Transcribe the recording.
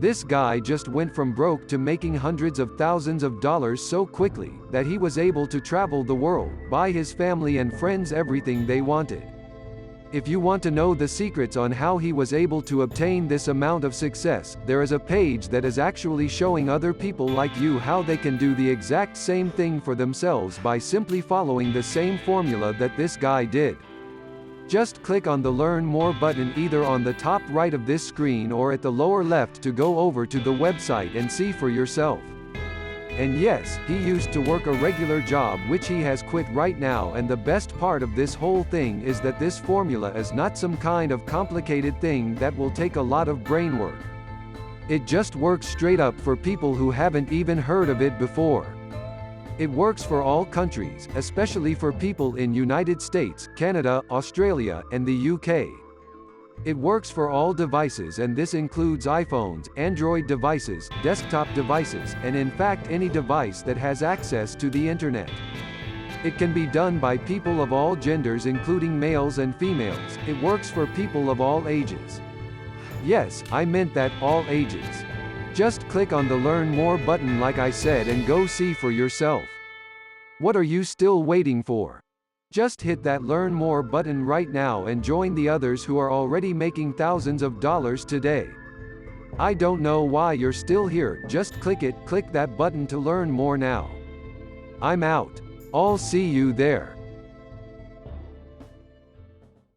This guy just went from broke to making hundreds of thousands of dollars so quickly, that he was able to travel the world, buy his family and friends everything they wanted. If you want to know the secrets on how he was able to obtain this amount of success, there is a page that is actually showing other people like you how they can do the exact same thing for themselves by simply following the same formula that this guy did. Just click on the Learn More button either on the top right of this screen or at the lower left to go over to the website and see for yourself. And yes, he used to work a regular job which he has quit right now, and the best part of this whole thing is that this formula is not some kind of complicated thing that will take a lot of brain work. It just works straight up for people who haven't even heard of it before. It works for all countries, especially for people in United States, Canada, Australia, and the UK. It works for all devices, and this includes iPhones, Android devices, desktop devices, and in fact any device that has access to the internet. It can be done by people of all genders including males and females. It works for people of all ages. Yes, I meant that, all ages. Just click on the Learn More button like I said and go see for yourself. What are you still waiting for? Just hit that Learn More button right now and join the others who are already making thousands of dollars today. I don't know why you're still here, just click it, click that button to learn more now. I'm out. I'll see you there.